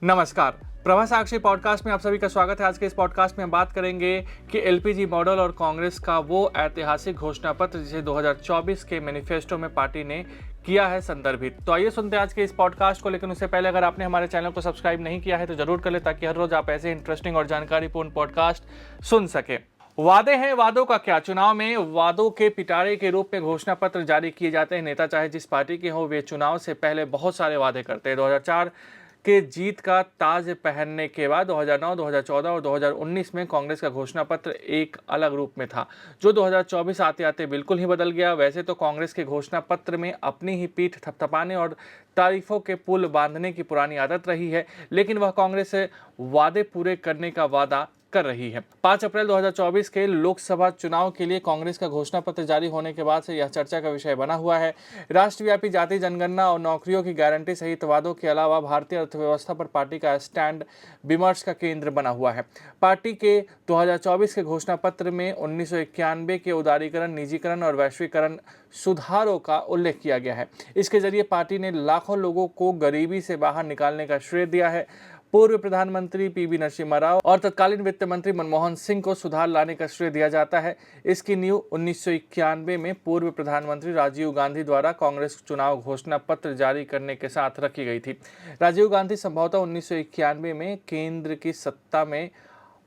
नमस्कार। प्रभा साक्षी पॉडकास्ट में आप सभी का स्वागत है। आज के इस पॉडकास्ट में हम बात करेंगे कि एलपीजी मॉडल और कांग्रेस का वो ऐतिहासिक घोषणा पत्र जिसे 2024 के मैनिफेस्टो में पार्टी ने किया है संदर्भित। तो आइए सुनते हैं आज के इस पॉडकास्ट को। लेकिन उससे पहले अगर आपने हमारे चैनल को सब्सक्राइब नहीं किया है तो जरूर कर ले, ताकि हर रोज आप ऐसे इंटरेस्टिंग और जानकारीपूर्ण पॉडकास्ट सुन सके। वादे हैं, वादों का क्या। चुनाव में वादों के पिटारे के रूप में घोषणा पत्र जारी किए जाते हैं। नेता चाहे जिस पार्टी के हो, वे चुनाव से पहले बहुत सारे वादे करते हैं। 2004 के जीत का ताज पहनने के बाद 2009, 2014 और 2019 में कांग्रेस का घोषणा पत्र एक अलग रूप में था, जो 2024 आते आते बिल्कुल ही बदल गया। वैसे तो कांग्रेस के घोषणा पत्र में अपनी ही पीठ थपथपाने और तारीफों के पुल बांधने की पुरानी आदत रही है, लेकिन वह कांग्रेस से वादे पूरे करने का वादा कर रही है। 5 अप्रैल 2024 के लोकसभा चुनाव के लिए कांग्रेस का घोषणा पत्र जारी होने के बाद से यह चर्चा का विषय बना हुआ है। राष्ट्रव्यापी जाति जनगणना और नौकरियों की गारंटी सहित वादों के अलावा भारतीय अर्थव्यवस्था पर पार्टी का स्टैंड विमर्श का केंद्र बना हुआ है। पार्टी के 2024 के घोषणा पत्र में 1991 के उदारीकरण, निजीकरण और वैश्वीकरण सुधारों का उल्लेख किया गया है। इसके जरिए पार्टी ने लाखों लोगों को गरीबी से बाहर निकालने का श्रेय दिया है। पूर्व प्रधानमंत्री पीवी नरसिम्हा राव और तत्कालीन वित्त मंत्री मनमोहन सिंह को सुधार लाने का श्रेय दिया जाता है। इसकी नींव 1991 में पूर्व प्रधानमंत्री राजीव गांधी द्वारा कांग्रेस चुनाव घोषणा पत्र जारी करने के साथ रखी गई थी। राजीव गांधी संभवतः 1991 में केंद्र की सत्ता में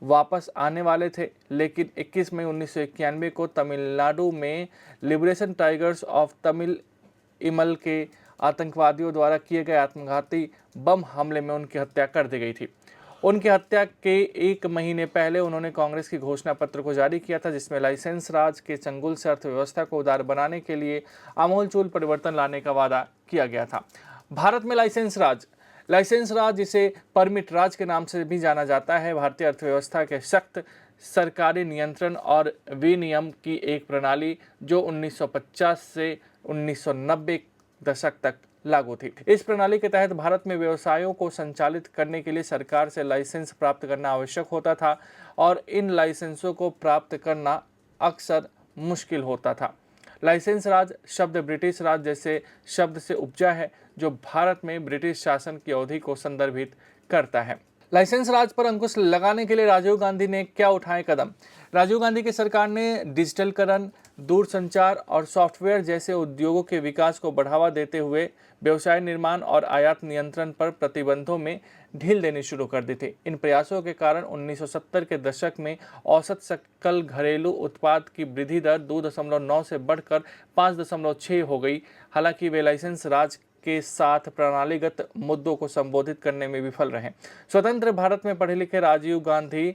वापस आने वाले थे, लेकिन 21 मई 1991 को तमिलनाडु में liberation tigers of Tamil email के आतंकवादियों द्वारा किए गए आत्मघाती बम हमले में उनकी हत्या कर दी गई थी। उनकी हत्या के एक महीने पहले उन्होंने कांग्रेस की घोषणा पत्र को जारी किया था, जिसमें लाइसेंस राज के चंगुल से अर्थव्यवस्था को उदार बनाने के लिए आमूलचूल परिवर्तन लाने का वादा किया गया था। भारत में लाइसेंस राज जिसे परमिट राज के नाम से भी जाना जाता है, भारतीय अर्थव्यवस्था के सख्त सरकारी नियंत्रण और विनियम की एक प्रणाली जो 1950 से 1990 दशक तक लागू थी। इस प्रणाली के तहत भारत में व्यवसायों को संचालित करने के लिए सरकार से लाइसेंस प्राप्त करना आवश्यक होता था और इन लाइसेंसों को प्राप्त करना अक्सर मुश्किल होता था। लाइसेंस राज शब्द ब्रिटिश राज जैसे शब्द से उपजा है, जो भारत में ब्रिटिश शासन की अवधि को संदर्भित करता है। लाइसेंस राज पर अंकुश लगाने के लिए राजीव गांधी ने क्या उठाए कदम। राजीव गांधी की सरकार ने डिजिटलकरण, दूरसंचार और सॉफ्टवेयर जैसे उद्योगों के विकास को बढ़ावा देते हुए व्यवसाय निर्माण और आयात नियंत्रण पर प्रतिबंधों में ढील देनी शुरू कर दी थी। इन प्रयासों के कारण 1970 के दशक में औसत सकल घरेलू उत्पाद की वृद्धि दर 2.9 से बढ़कर 5.6 हो गई। हालांकि वे लाइसेंस राज के साथ प्रणालीगत मुद्दों को संबोधित करने में विफल रहे। स्वतंत्र भारत में पढ़े लिखे राजीव गांधी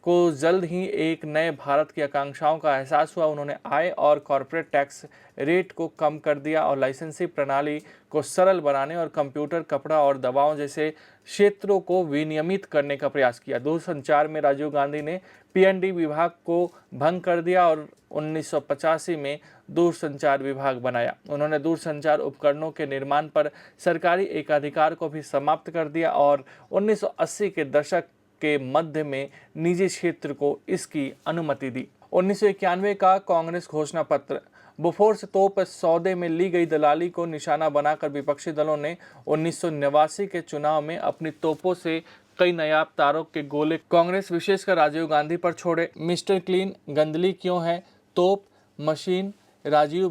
को जल्द ही एक नए भारत की आकांक्षाओं का एहसास हुआ। उन्होंने आय और कॉरपोरेट टैक्स रेट को कम कर दिया और लाइसेंसी प्रणाली को सरल बनाने और कंप्यूटर, कपड़ा और दवाओं जैसे क्षेत्रों को विनियमित करने का प्रयास किया। दूरसंचार में राजीव गांधी ने पीएनडी विभाग को भंग कर दिया और 1985 में दूरसंचार विभाग बनाया। उन्होंने दूरसंचार उपकरणों के निर्माण पर सरकारी एकाधिकार को भी समाप्त कर दिया और 1980 के दशक के मध्य में निजी क्षेत्र को इसकी अनुमति दी। 1991 का कांग्रेस घोषणा पत्र। बोफोर्स तोप सौदे में ली गई दलाली को निशाना बनाकर विपक्षी दलों ने 1989 के चुनाव में अपनी तोपों से कई नायाब तारों के गोले कांग्रेस विशेषकर राजीव गांधी पर छोड़े। मिस्टर क्लीन, गंदली क्यों है, तोप मशीन, राजीव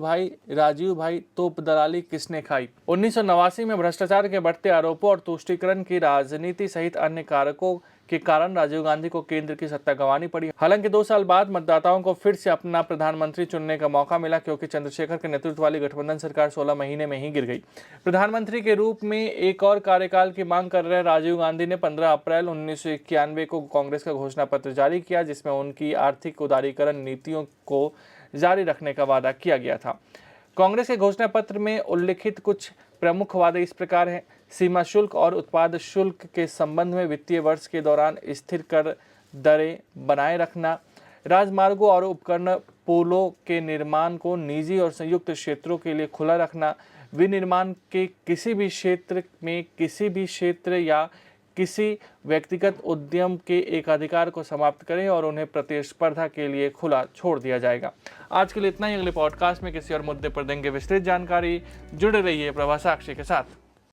भाई तोप दलाली किसने खाई। 1989 में भ्रष्टाचार के बढ़ते आरोपों और तुष्टीकरण की राजनीति सहित अन्य कारकों के कारण राजीव गांधी को केंद्र की सत्ता गंवानी पड़ी। हालांकि 2 साल बाद मतदाताओं को फिर से अपना प्रधानमंत्री चुनने का मौका मिला, क्योंकि चंद्रशेखर के नेतृत्व वाली गठबंधन सरकार 16 महीने में ही गिर गई। प्रधानमंत्री के रूप में एक और कार्यकाल की मांग कर रहे राजीव गांधी ने 15 अप्रैल 1991 को कांग्रेस का घोषणा पत्र जारी किया, जिसमें उनकी आर्थिक उदारीकरण नीतियों को जारी रखने का वादा किया गया था। कांग्रेस के घोषणा पत्र में उल्लिखित कुछ प्रमुख वादे इस प्रकार हैं। सीमा शुल्क और उत्पाद शुल्क के संबंध में वित्तीय वर्ष के दौरान स्थिर कर दरें बनाए रखना, राजमार्गों और उपकरण पुलों के निर्माण को निजी और संयुक्त क्षेत्रों के लिए खुला रखना, विनिर्माण के किसी भी क्षेत्र या किसी व्यक्तिगत उद्यम के एकाधिकार को समाप्त करें और उन्हें प्रतिस्पर्धा के लिए खुला छोड़ दिया जाएगा। आज के लिए इतना ही। अगले पॉडकास्ट में किसी और मुद्दे पर देंगे विस्तृत जानकारी। जुड़े रहिए प्रभा साक्षी के साथ।